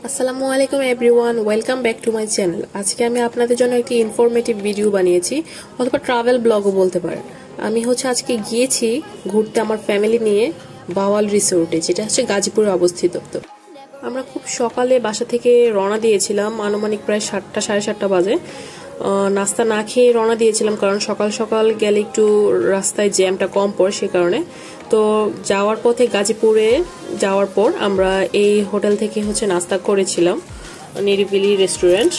আসসালামু আলাইকুম everyone, welcome back to my channel. আজকে আমি আপনাদের জন্য একটি ইনফরমেটিভ ভিডিও বানিয়েছি, অথবা ট্রাভেল ব্লগও বলতে পারেন। আমি আজকে গিয়েছি ঘুরতে আমার ফ্যামিলি নিয়ে বাওয়াল রিসোর্টে, যেটা গাজীপুরে অবস্থিত। তো আমরা খুব সকালে বাসা থেকে রওনা দিয়েছিলাম, আনুমানিক প্রায় 7টা সাড়ে 7টা বাজে। নাস্তা না খেয়ে রওনা দিয়েছিলাম, কারণ সকাল সকাল গেলে একটু রাস্তায় জ্যামটা কম পড়ে, সে কারণে। তো যাওয়ার পথে গাজীপুরে যাওয়ার পর আমরা এই হোটেল থেকে নাস্তা করেছিলাম, নিরিবিলি রেস্টুরেন্ট।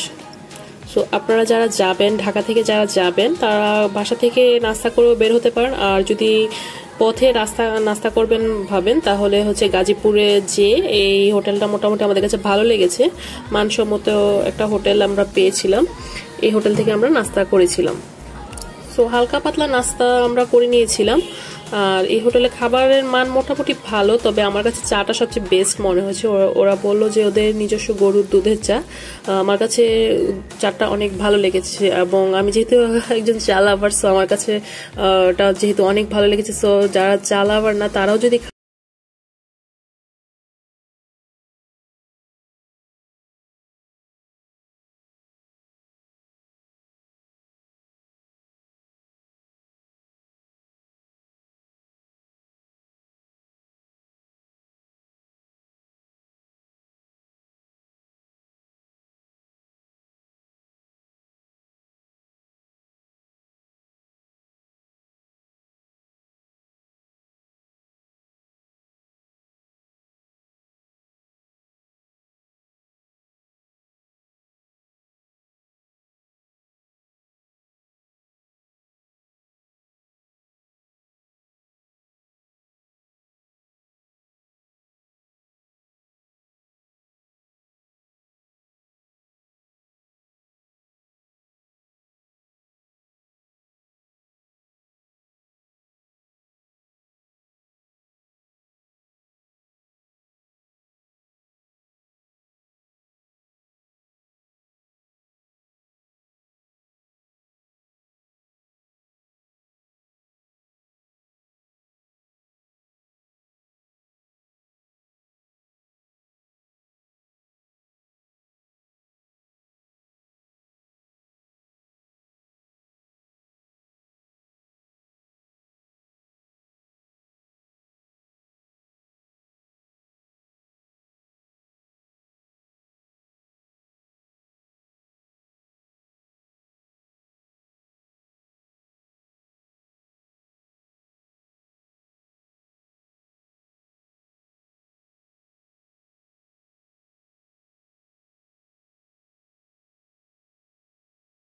সো আপনারা যারা যাবেন, ঢাকা থেকে যারা যাবেন, তারা বাসা থেকে নাস্তা করেও বের হতে পারেন। আর যদি পথে নাস্তা করবেন ভাবেন, তাহলে গাজীপুরে যে এই হোটেলটা মোটামুটি আমাদের কাছে ভালো লেগেছে, মানসম্মত একটা হোটেল আমরা পেয়েছিলাম। এই হোটেল থেকে আমরা নাস্তা করেছিলাম। সো হালকা পাতলা নাস্তা আমরা করে নিয়েছিলাম। আর এই হোটেলে খাবারের মান মোটামুটি ভালো, তবে আমার কাছে চাটা সবচেয়ে বেস্ট মনে হয়েছে। ওরা বললো যে ওদের নিজস্ব গরুর দুধের চা। আমার কাছে চাটা অনেক ভালো লেগেছে, এবং আমি যেহেতু একজন চা লাভার, সো আমার কাছে ওটা যেহেতু অনেক ভালো লেগেছে। সো যারা চা লাভার না, তারাও যদি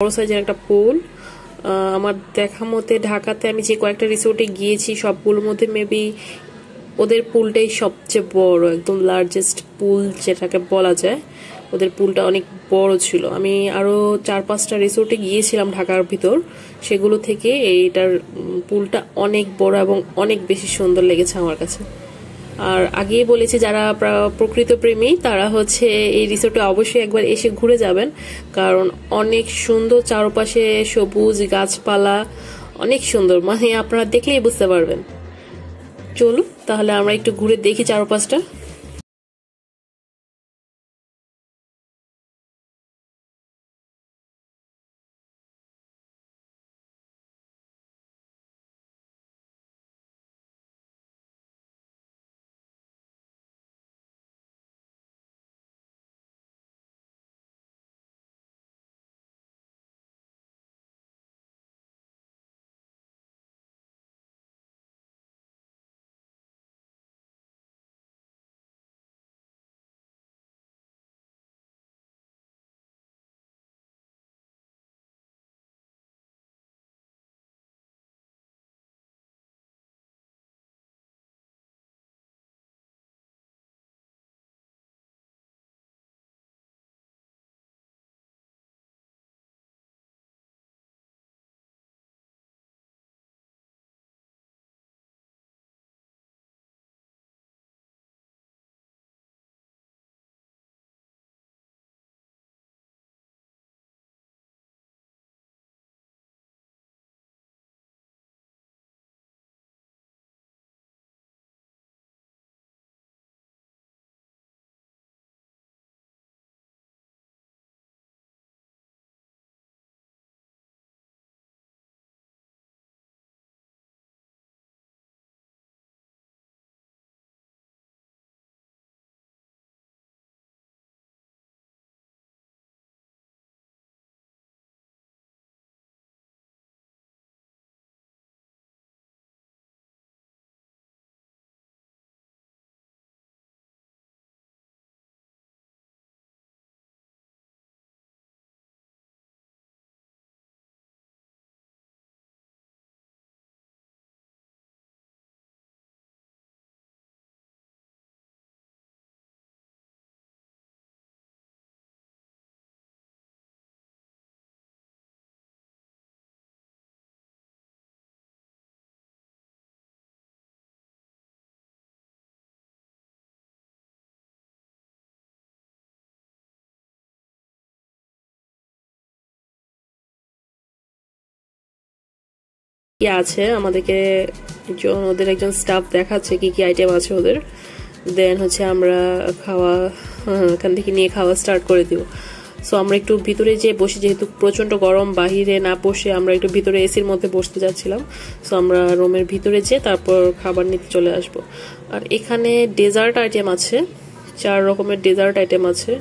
বড় সাইজের একটা পুল। আমার দেখা মতে ঢাকাতে আমি যে কয়েকটা রিসোর্টে গিয়েছি, সবগুলোর মধ্যে মেবি ওদের পুলটাই সবচেয়ে বড়, একদম লার্জেস্ট পুল যেটাকে বলা যায়। ওদের পুলটা অনেক বড় ছিল। আমি আরো 4-5টা রিসোর্টে গিয়েছিলাম ঢাকার ভিতর, সেগুলো থেকে এইটার পুলটা অনেক বড় এবং অনেক বেশি সুন্দর লেগেছে আমার কাছে। আর আগেই বলেছি, যারা প্রকৃত প্রেমী তারা এই রিসোর্টে অবশ্যই একবার এসে ঘুরে যাবেন, কারণ অনেক সুন্দর, চারপাশে সবুজ গাছপালা, অনেক সুন্দর, মানে আপনারা দেখলেই বুঝতে পারবেন। চলুন তাহলে আমরা একটু ঘুরে দেখি চারপাশটা। কি আছে আমাদেরকে ওদের একজন স্টাফ দেখাচ্ছে কি কি আইটেম আছে ওদের। দেন হচ্ছে আমরা খাওয়া এখান থেকে নিয়ে খাওয়া স্টার্ট করে দিব। সো আমরা একটু ভিতরে যে বসে, যেহেতু প্রচন্ড গরম, বাহিরে না বসে আমরা একটু ভিতরে এসির মধ্যে বসতে যাচ্ছিলাম। সো আমরা রুমের ভিতরে যেয়ে তারপর খাবার নিতে চলে আসব। আর এখানে ডেজার্ট আইটেম আছে, 4 রকমের ডেজার্ট আইটেম আছে।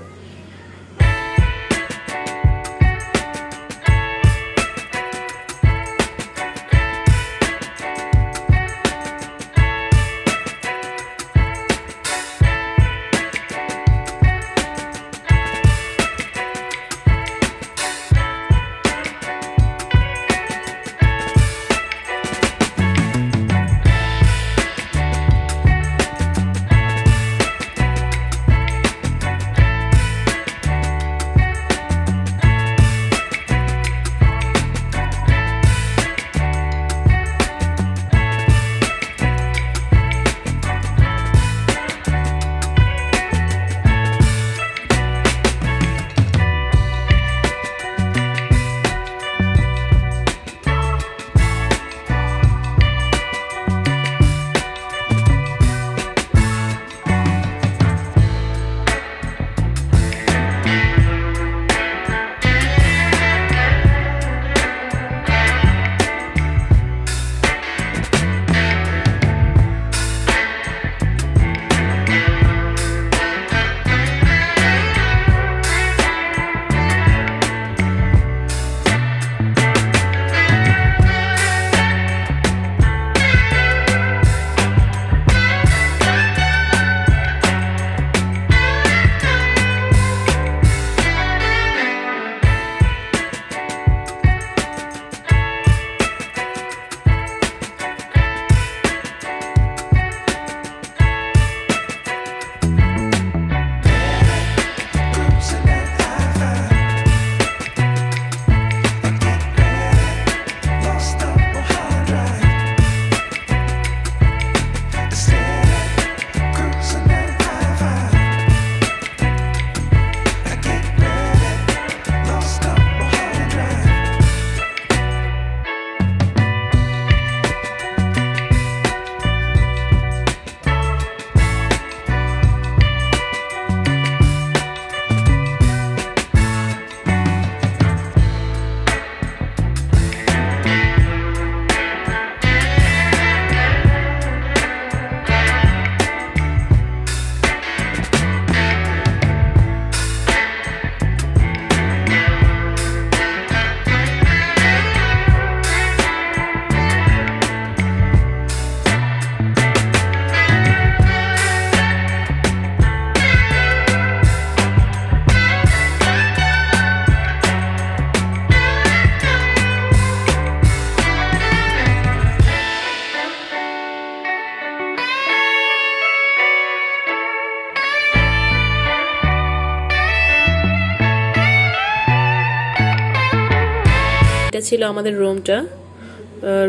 এটা ছিল আমাদের রুমটা।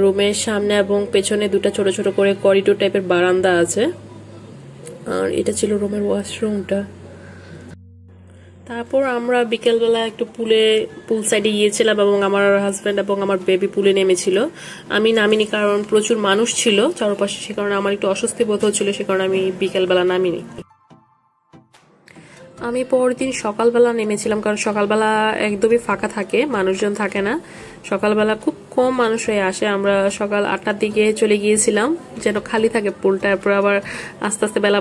রুমের সামনে এবং পেছনে দুটো ছোট ছোট করে করিডোর টাইপের বারান্দা আছে। আর এটা ছিল রুমের ওয়াশরুমটা। তারপর আমরা বিকেলবেলা একটু পুল সাইডে গিয়েছিলাম এবং আমার হাজব্যান্ড এবং আমার বেবি পুলে নেমেছিল। আমি নামিনি কারণ প্রচুর মানুষ ছিল চারপাশে, সে কারণে আমার একটু অস্বস্তি বোধ হচ্ছিল, সে কারণে আমি বিকেলবেলা নামিনি। আমি পরের দিন সকালবেলা নেমেছিলাম কারণ সকালবেলা একদমই ফাঁকা থাকে, মানুষজন থাকে না। সকালবেলা খুব কম মানুষ হয়ে আসে। আমরা সকাল 8টার দিকে চলে গিয়েছিলাম যেন খালি থাকে পুলটা। তারপর আবার আস্তে আস্তে বেলা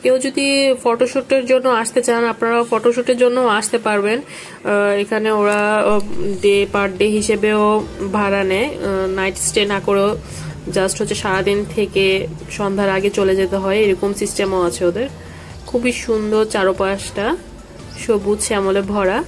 কেউ যদি ফটোশুটের জন্য আসতে চান, আপনারা ফটোশুটের জন্য আসতে পারবেন। এখানে ওরা পার ডে হিসেবেও ভাড়া নেয়, নাইট স্টে না করেও জাস্ট হচ্ছে সারাদিন থেকে সন্ধ্যার আগে চলে যেতে হয়, এরকম সিস্টেমও আছে ওদের। খুবই সুন্দর, চারপাশটা সবুজ শ্যামলে ভরা।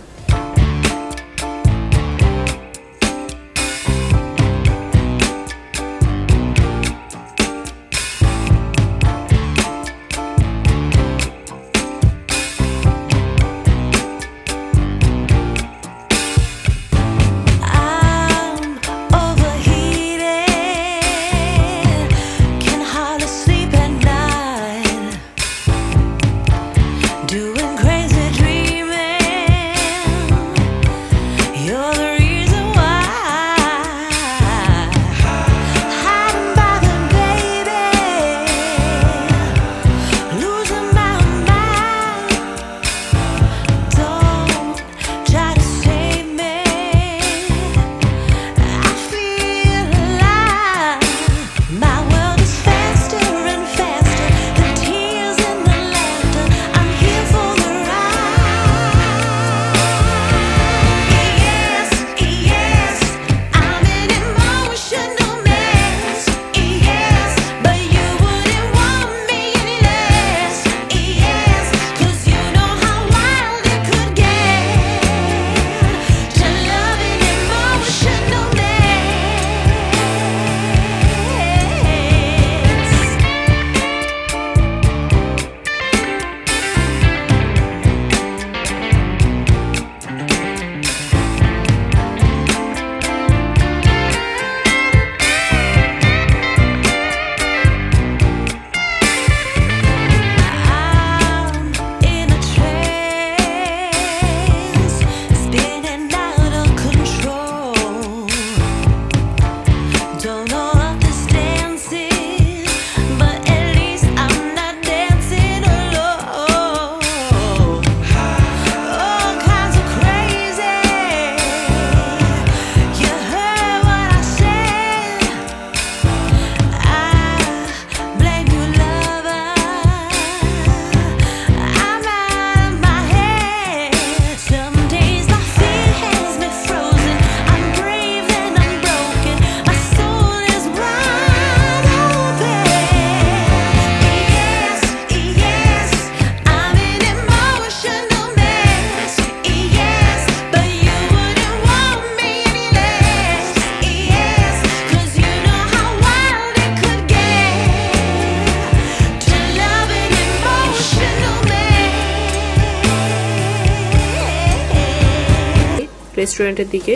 রেস্টুরেন্টের দিকে।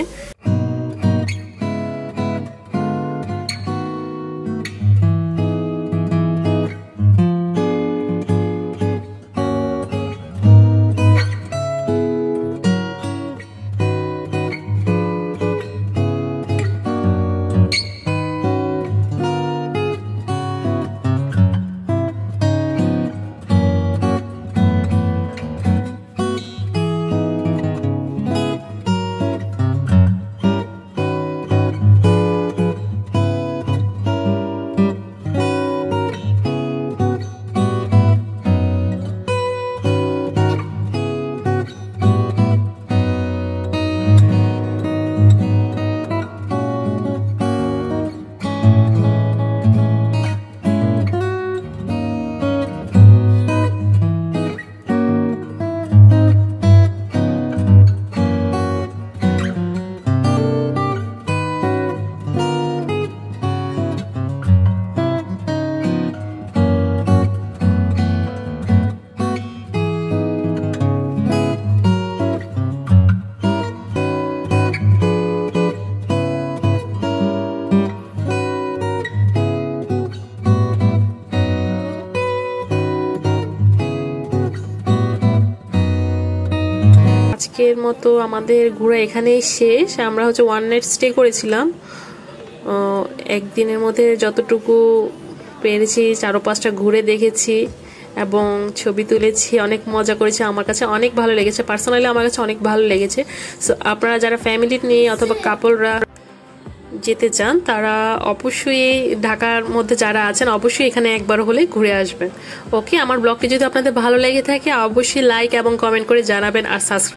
আজকের মতো আমাদের ঘোরা এখানেই শেষ। আমরা হচ্ছে ওয়ান নাইট স্টে করেছিলাম। একদিনের মধ্যে যতটুকু পেরেছি 4-5টা ঘুরে দেখেছি এবং ছবি তুলেছি, অনেক মজা করেছি। আমার কাছে অনেক ভালো লেগেছে, পার্সোনালি আমার কাছে অনেক ভালো লেগেছে। সো আপনারা যারা ফ্যামিলি নিয়ে অথবা কাপলরা যেতে চান তারা অবশ্যই ঢাকার মধ্যে যারা আছেন অবশ্যই এখানে একবার হলে ঘুরে আসবেন। ওকে, আমার ব্লগটি যদি আপনাদের ভালো লেগে থাকে অবশ্যই লাইক এবং কমেন্ট করে জানাবেন আর সাবস্ক্রাইব